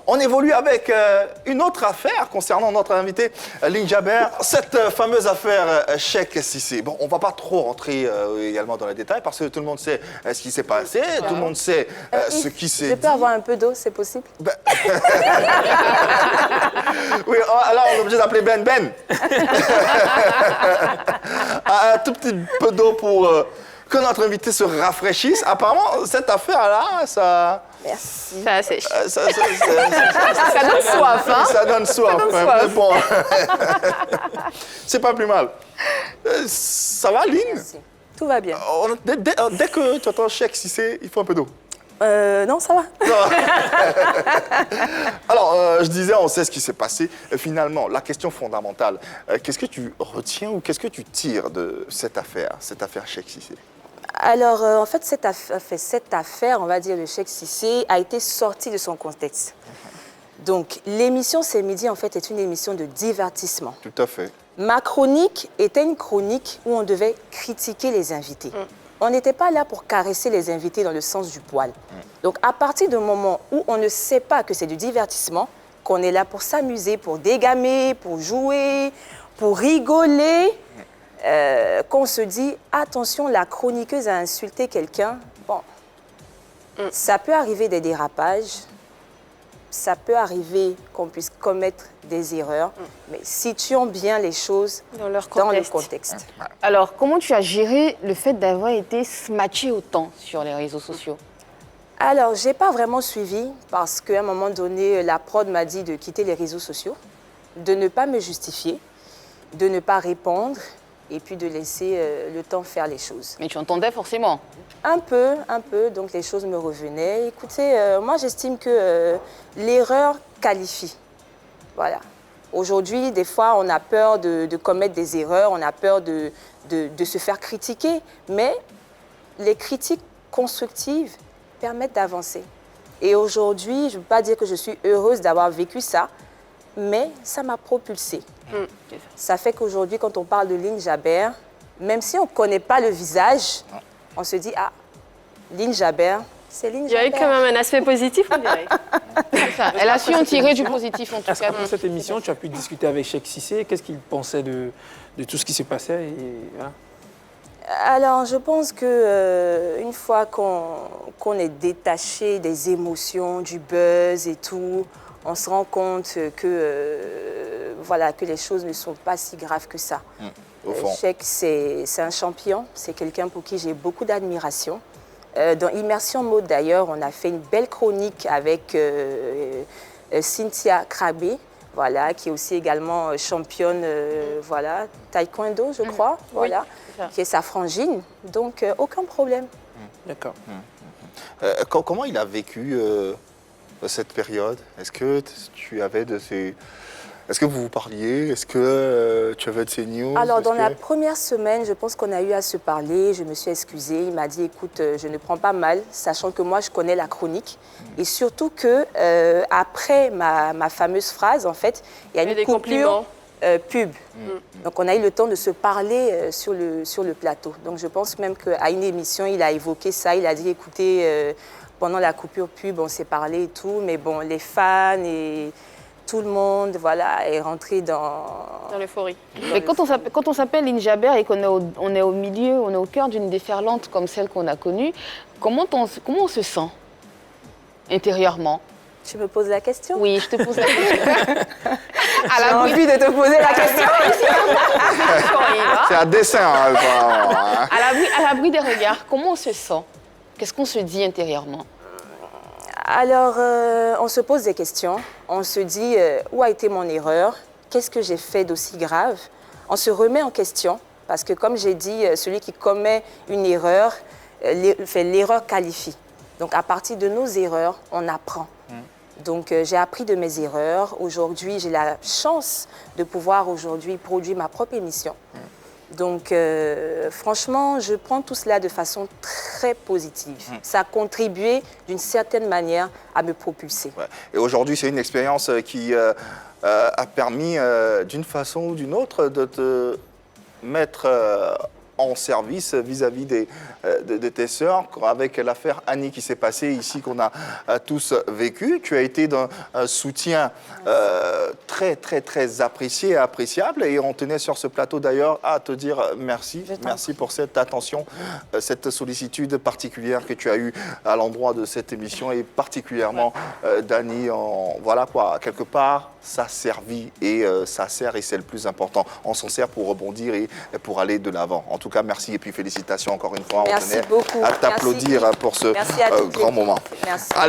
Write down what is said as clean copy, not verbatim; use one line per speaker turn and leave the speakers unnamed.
on évolue avec une autre affaire concernant notre invité Lynn Jaber, cette fameuse affaire Cheikh Cissé. Bon, on ne va pas trop rentrer également dans les détails parce que tout le monde sait ce qui s'est passé, tout le monde sait ce qui s'est dit.
Je peux avoir un peu d'eau, c'est possible?
Oui, alors on est obligé d'appeler Ben. Un tout petit peu d'eau pour que notre invité se rafraîchisse. Apparemment, cette affaire-là, ça...
Merci.
Ça sèche.
Ça
donne soif, hein?
Ça donne soif.
Ça donne
Mais
soif.
bon, c'est pas plus mal. Ça va, Lynn?
Merci. Tout va bien.
Dès que tu entends Cheikh Cissé, il faut un peu d'eau.
Non, ça va.
Alors, je disais, on sait ce qui s'est passé. Finalement, la question fondamentale, qu'est-ce que tu retiens ou qu'est-ce que tu tires de cette affaire Cheikh Cissé?
Alors, en fait, cette affaire, on va dire, de Cheikh Cissé, a été sortie de son contexte. Donc, l'émission C'est Midi, en fait, est une émission de divertissement.
Tout à fait.
Ma chronique était une chronique où on devait critiquer les invités. On n'était pas là pour caresser les invités dans le sens du poil. Donc, à partir du moment où on ne sait pas que c'est du divertissement, qu'on est là pour s'amuser, pour dégamer, pour jouer, pour rigoler, qu'on se dit, attention, la chroniqueuse a insulté quelqu'un, bon, ça peut arriver des dérapages, ça peut arriver qu'on puisse commettre des erreurs, mais situons bien les choses
Dans leur
dans le
contexte.
contexte.
Alors, comment tu as géré le fait d'avoir été smatché autant sur les réseaux sociaux?
Alors, je n'ai pas vraiment suivi parce qu'à un moment donné, la prod m'a dit de quitter les réseaux sociaux, de ne pas me justifier, de ne pas répondre et puis de laisser le temps faire les choses.
Mais tu entendais forcément.
Un peu, donc les choses me revenaient. Écoutez, moi j'estime que l'erreur qualifie. Voilà. Aujourd'hui, des fois, on a peur de commettre des erreurs, on a peur de se faire critiquer, mais les critiques constructives permettent d'avancer. Et aujourd'hui, je ne veux pas dire que je suis heureuse d'avoir vécu ça, mais ça m'a propulsée. Ça fait qu'aujourd'hui, quand on parle de Lynn Jaber, même si on ne connaît pas le visage, on se dit, ah, Lynn Jaber, c'est Lynn
Il y a
Jaber.
eu quand même un aspect positif, on dirait. Elle a su en tirer du positif, en tout
Est-ce
cas.
qu'après cette émission, tu as pu discuter avec Cheikh Cissé? Qu'est-ce qu'il pensait de tout ce qui s'est passé voilà.
Alors, je pense que une fois qu'on est détaché des émotions, du buzz et tout, on se rend compte que, voilà, que les choses ne sont pas si graves que ça.
Au fond.
Cheikh, c'est un champion, c'est quelqu'un pour qui j'ai beaucoup d'admiration. Dans Immersion Mode, d'ailleurs, on a fait une belle chronique avec Cynthia Krabbe, voilà, qui est aussi également championne voilà, taekwondo, je crois, voilà,
c'est ça.
qui est sa frangine. Donc, aucun problème.
D'accord.
Comment il a vécu cette période? Est-ce que tu avais de ces... Est-ce que vous vous parliez? Est-ce que tu avais de ces news?
Alors, dans la première semaine, je pense qu'on a eu à se parler. Je me suis excusée. Il m'a dit, écoute, je ne prends pas mal, sachant que moi, je connais la chronique. Et surtout que après ma fameuse phrase, en fait, il y a
Et
une
des
coupure
compliments.
pub. Donc, on a eu le temps de se parler sur le plateau. Donc, je pense même qu'à une émission, il a évoqué ça. Il a dit, écoutez, pendant la coupure pub, on s'est parlé et tout. Mais bon, les fans et... tout le monde, voilà, est rentré dans
l'euphorie. Mais quand on s'appelle Lynn Jaber et qu'on est on est au milieu, on est au cœur d'une déferlante comme celle qu'on a connue, comment on se sent intérieurement?
Tu me poses la question?
Oui, je te pose la question.
J'ai envie de te poser la question.
C'est un dessin. Hein,
À l'abri des regards, comment on se sent? Qu'est-ce qu'on se dit intérieurement?
Alors, on se pose des questions. On se dit, où a été mon erreur? Qu'est-ce que j'ai fait d'aussi grave? On se remet en question. Parce que, comme j'ai dit, celui qui commet une erreur, l'erreur qualifie. Donc, à partir de nos erreurs, on apprend. Donc, j'ai appris de mes erreurs. Aujourd'hui, j'ai la chance de pouvoir aujourd'hui produire ma propre émission. Donc, franchement, je prends tout cela de façon très positive. Ça a contribué d'une certaine manière à me propulser.
Ouais. Et aujourd'hui, c'est une expérience qui a permis, d'une façon ou d'une autre, de te mettre en service vis-à-vis de tes sœurs, avec l'affaire Annie qui s'est passée ici, qu'on a tous vécu. Tu as été d'un soutien très, très, très apprécié et appréciable. Et on tenait sur ce plateau d'ailleurs à te dire merci. Merci pour cette attention, cette sollicitude particulière que tu as eue à l'endroit de cette émission et particulièrement d'Annie. Voilà quoi, quelque part, ça a servi et ça sert et c'est le plus important. On s'en sert pour rebondir et pour aller de l'avant. En tout cas, merci et puis félicitations encore une fois.
Merci
On tenait
beaucoup.
à t'applaudir
Merci.
pour ce
Merci à toute
grand
l'équipe.
moment.
Merci.
Allez.